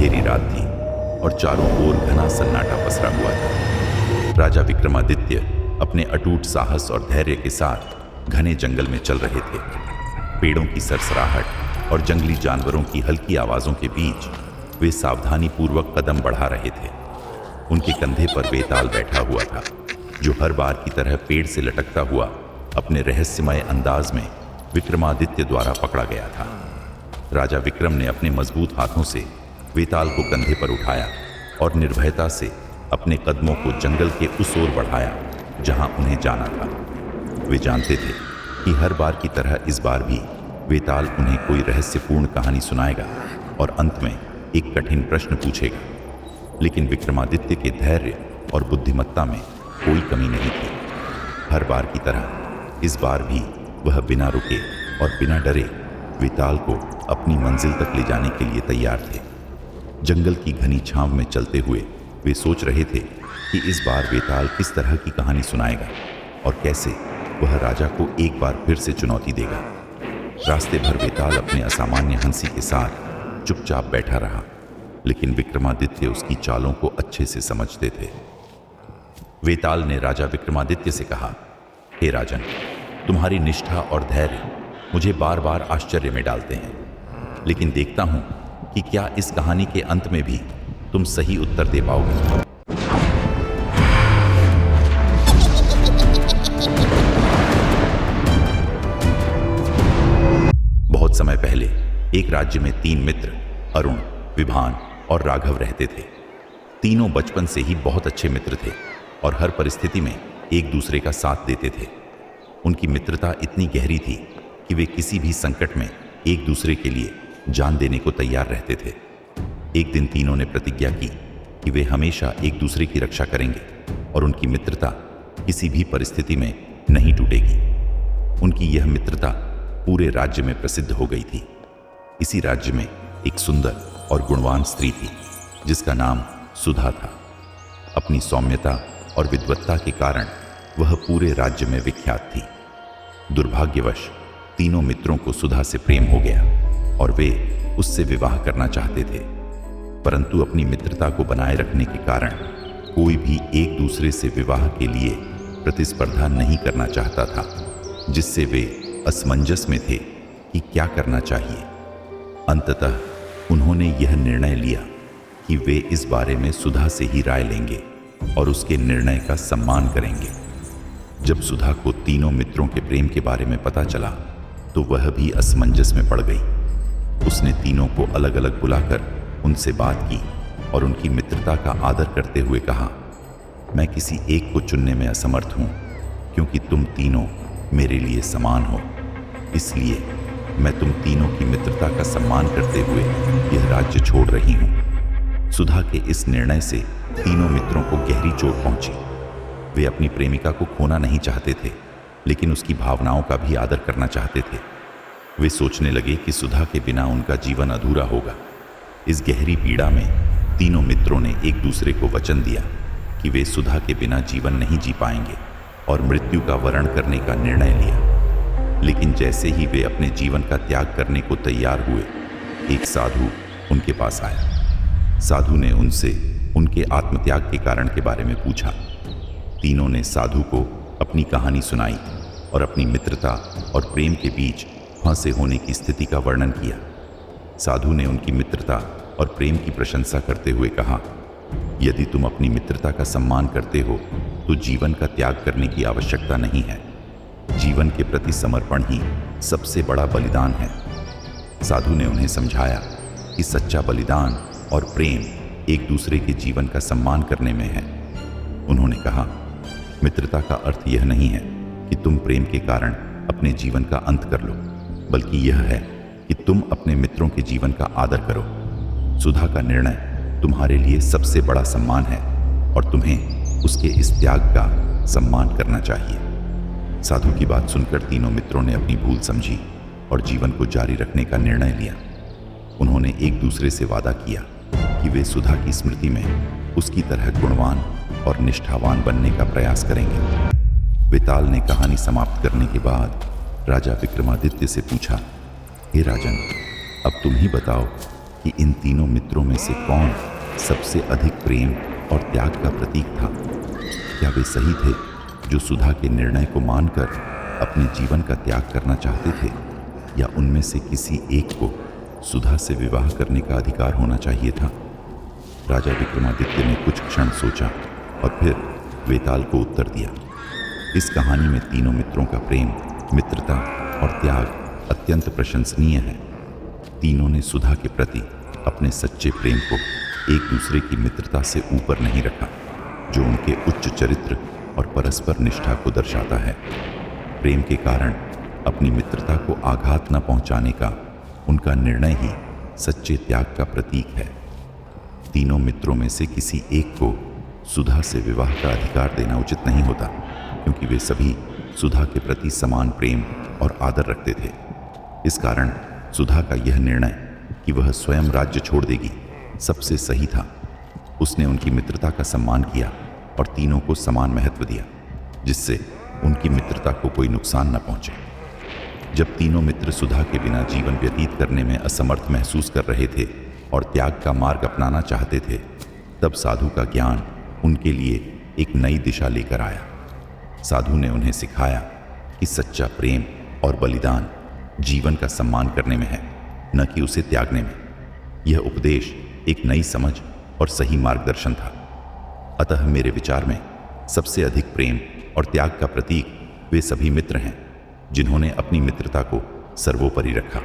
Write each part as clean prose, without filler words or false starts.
अंधेरी रात थी और चारों ओर घना सन्नाटा पसरा हुआ था। राजा विक्रमादित्य अपने अटूट साहस और धैर्य के साथ घने जंगल में चल रहे थे। पेड़ों की सरसराहट और जंगली जानवरों की हल्की आवाजों के बीच वे सावधानी पूर्वक कदम बढ़ा रहे थे। उनके कंधे पर बेताल बैठा हुआ था, जो हर बार की तरह पेड़ से लटकता हुआ अपने रहस्यमय अंदाज में विक्रमादित्य द्वारा पकड़ा गया था। राजा विक्रम ने अपने मजबूत हाथों से वेताल को कंधे पर उठाया और निर्भयता से अपने कदमों को जंगल के उस ओर बढ़ाया जहां उन्हें जाना था। वे जानते थे कि हर बार की तरह इस बार भी वेताल उन्हें कोई रहस्यपूर्ण कहानी सुनाएगा और अंत में एक कठिन प्रश्न पूछेगा, लेकिन विक्रमादित्य के धैर्य और बुद्धिमत्ता में कोई कमी नहीं थी। हर बार की तरह इस बार भी वह बिना रुके और बिना डरे वेताल को अपनी मंजिल तक ले जाने के लिए तैयार थे। जंगल की घनी छांव में चलते हुए वे सोच रहे थे कि इस बार वेताल किस तरह की कहानी सुनाएगा और कैसे वह राजा को एक बार फिर से चुनौती देगा। रास्ते भर वेताल अपने असामान्य हंसी के साथ चुपचाप बैठा रहा, लेकिन विक्रमादित्य उसकी चालों को अच्छे से समझते थे। वेताल ने राजा विक्रमादित्य से कहा, हे राजन, तुम्हारी निष्ठा और धैर्य मुझे बार बार आश्चर्य में डालते हैं, लेकिन देखता हूं कि क्या इस कहानी के अंत में भी तुम सही उत्तर दे पाओगे। बहुत समय पहले एक राज्य में 3 मित्र अरुण, विभान और राघव रहते थे। तीनों बचपन से ही बहुत अच्छे मित्र थे और हर परिस्थिति में एक दूसरे का साथ देते थे। उनकी मित्रता इतनी गहरी थी कि वे किसी भी संकट में एक दूसरे के लिए जान देने को तैयार रहते थे। एक दिन तीनों ने प्रतिज्ञा की कि वे हमेशा एक दूसरे की रक्षा करेंगे और उनकी मित्रता किसी भी परिस्थिति में नहीं टूटेगी। उनकी यह मित्रता पूरे राज्य में प्रसिद्ध हो गई थी। इसी राज्य में एक सुंदर और गुणवान स्त्री थी जिसका नाम सुधा था। अपनी सौम्यता और विद्वत्ता के कारण वह पूरे राज्य में विख्यात थी। दुर्भाग्यवश तीनों मित्रों को सुधा से प्रेम हो गया और वे उससे विवाह करना चाहते थे, परंतु अपनी मित्रता को बनाए रखने के कारण कोई भी एक दूसरे से विवाह के लिए प्रतिस्पर्धा नहीं करना चाहता था, जिससे वे असमंजस में थे कि क्या करना चाहिए। अंततः उन्होंने यह निर्णय लिया कि वे इस बारे में सुधा से ही राय लेंगे और उसके निर्णय का सम्मान करेंगे। जब सुधा को तीनों मित्रों के प्रेम के बारे में पता चला तो वह भी असमंजस में पड़ गई। उसने तीनों को अलग अलग बुलाकर उनसे बात की और उनकी मित्रता का आदर करते हुए कहा, मैं किसी एक को चुनने में असमर्थ हूं, क्योंकि तुम तीनों मेरे लिए समान हो। इसलिए मैं तुम तीनों की मित्रता का सम्मान करते हुए यह राज्य छोड़ रही हूं। सुधा के इस निर्णय से तीनों मित्रों को गहरी चोट पहुंची। वे अपनी प्रेमिका को खोना नहीं चाहते थे, लेकिन उसकी भावनाओं का भी आदर करना चाहते थे। वे सोचने लगे कि सुधा के बिना उनका जीवन अधूरा होगा। इस गहरी पीड़ा में तीनों मित्रों ने एक दूसरे को वचन दिया कि वे सुधा के बिना जीवन नहीं जी पाएंगे और मृत्यु का वरण करने का निर्णय लिया। लेकिन जैसे ही वे अपने जीवन का त्याग करने को तैयार हुए, एक साधु उनके पास आया। साधु ने उनसे उनके आत्मत्याग के कारण के बारे में पूछा। तीनों ने साधु को अपनी कहानी सुनाई और अपनी मित्रता और प्रेम के बीच फंसे होने की स्थिति का वर्णन किया। साधु ने उनकी मित्रता और प्रेम की प्रशंसा करते हुए कहा, यदि तुम अपनी मित्रता का सम्मान करते हो तो जीवन का त्याग करने की आवश्यकता नहीं है। जीवन के प्रति समर्पण ही सबसे बड़ा बलिदान है। साधु ने उन्हें समझाया कि सच्चा बलिदान और प्रेम एक दूसरे के जीवन का सम्मान करने में है। उन्होंने कहा, मित्रता का अर्थ यह नहीं है कि तुम प्रेम के कारण अपने जीवन का अंत कर लो, बल्कि यह है कि तुम अपने मित्रों के जीवन का आदर करो। सुधा का निर्णय तुम्हारे लिए सबसे बड़ा सम्मान है और तुम्हें उसके इस त्याग का सम्मान करना चाहिए। साधु की बात सुनकर तीनों मित्रों ने अपनी भूल समझी और जीवन को जारी रखने का निर्णय लिया। उन्होंने एक दूसरे से वादा किया कि वे सुधा की स्मृति में उसकी तरह गुणवान और निष्ठावान बनने का प्रयास करेंगे। वेताल ने कहानी समाप्त करने के बाद राजा विक्रमादित्य से पूछा, हे राजन, अब तुम ही बताओ कि इन तीनों मित्रों में से कौन सबसे अधिक प्रेम और त्याग का प्रतीक था। क्या वे सही थे जो सुधा के निर्णय को मानकर अपने जीवन का त्याग करना चाहते थे, या उनमें से किसी एक को सुधा से विवाह करने का अधिकार होना चाहिए था? राजा विक्रमादित्य ने कुछ क्षण सोचा और फिर वेताल को उत्तर दिया। इस कहानी में तीनों मित्रों का प्रेम, मित्रता और त्याग अत्यंत प्रशंसनीय है। तीनों ने सुधा के प्रति अपने सच्चे प्रेम को एक दूसरे की मित्रता से ऊपर नहीं रखा, जो उनके उच्च चरित्र और परस्पर निष्ठा को दर्शाता है। प्रेम के कारण अपनी मित्रता को आघात न पहुंचाने का उनका निर्णय ही सच्चे त्याग का प्रतीक है। तीनों मित्रों में से किसी एक को सुधा से विवाह का अधिकार देना उचित नहीं होता, क्योंकि वे सभी सुधा के प्रति समान प्रेम और आदर रखते थे। इस कारण सुधा का यह निर्णय कि वह स्वयं राज्य छोड़ देगी सबसे सही था। उसने उनकी मित्रता का सम्मान किया और तीनों को समान महत्व दिया, जिससे उनकी मित्रता को कोई नुकसान न पहुंचे। जब तीनों मित्र सुधा के बिना जीवन व्यतीत करने में असमर्थ महसूस कर रहे थे और त्याग का मार्ग अपनाना चाहते थे, तब साधु का ज्ञान उनके लिए एक नई दिशा लेकर आया। साधु ने उन्हें सिखाया कि सच्चा प्रेम और बलिदान जीवन का सम्मान करने में है, न कि उसे त्यागने में। यह उपदेश एक नई समझ और सही मार्गदर्शन था। अतः मेरे विचार में सबसे अधिक प्रेम और त्याग का प्रतीक वे सभी मित्र हैं जिन्होंने अपनी मित्रता को सर्वोपरि रखा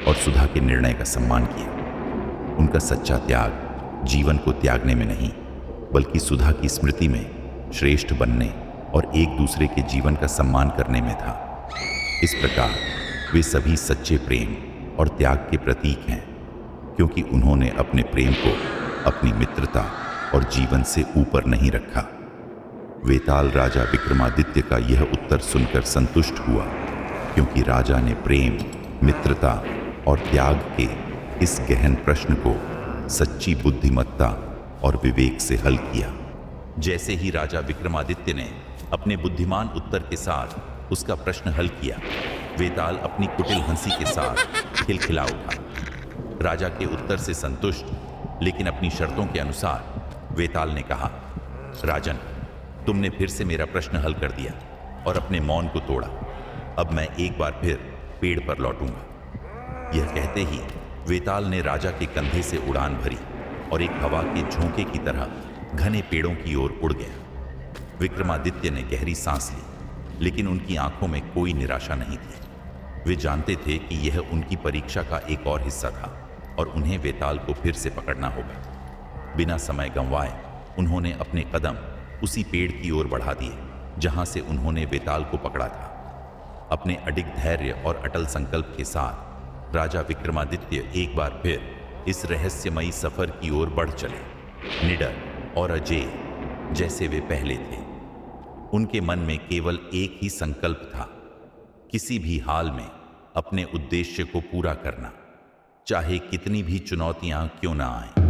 और सुधा के निर्णय का सम्मान किया। उनका सच्चा त्याग जीवन को त्यागने में नहीं, बल्कि सुधा की स्मृति में श्रेष्ठ बनने और एक दूसरे के जीवन का सम्मान करने में था। इस प्रकार वे सभी सच्चे प्रेम और त्याग के प्रतीक हैं, क्योंकि उन्होंने अपने प्रेम को अपनी मित्रता और जीवन से ऊपर नहीं रखा। वेताल राजा विक्रमादित्य का यह उत्तर सुनकर संतुष्ट हुआ, क्योंकि राजा ने प्रेम, मित्रता और त्याग के इस गहन प्रश्न को सच्ची बुद्धिमत्ता और विवेक से हल किया। जैसे ही राजा विक्रमादित्य ने अपने बुद्धिमान उत्तर के साथ उसका प्रश्न हल किया, वेताल अपनी कुटिल हंसी के साथ खिलखिला उठा। राजा के उत्तर से संतुष्ट, लेकिन अपनी शर्तों के अनुसार, वेताल ने कहा, राजन, तुमने फिर से मेरा प्रश्न हल कर दिया और अपने मौन को तोड़ा। अब मैं एक बार फिर पेड़ पर लौटूंगा। यह कहते ही वेताल ने राजा के कंधे से उड़ान भरी और एक हवा के झोंके की तरह घने पेड़ों की ओर उड़ गया। विक्रमादित्य ने गहरी सांस ली, लेकिन उनकी आंखों में कोई निराशा नहीं थी। वे जानते थे कि यह उनकी परीक्षा का एक और हिस्सा था और उन्हें वेताल को फिर से पकड़ना होगा। बिना समय गंवाए उन्होंने अपने कदम उसी पेड़ की ओर बढ़ा दिए जहां से उन्होंने वेताल को पकड़ा था। अपने अडिग धैर्य और अटल संकल्प के साथ राजा विक्रमादित्य एक बार फिर इस रहस्यमयी सफर की ओर बढ़ चले, निडर और अजेय जैसे वे पहले थे। उनके मन में केवल एक ही संकल्प था, किसी भी हाल में अपने उद्देश्य को पूरा करना, चाहे कितनी भी चुनौतियां क्यों ना आएं।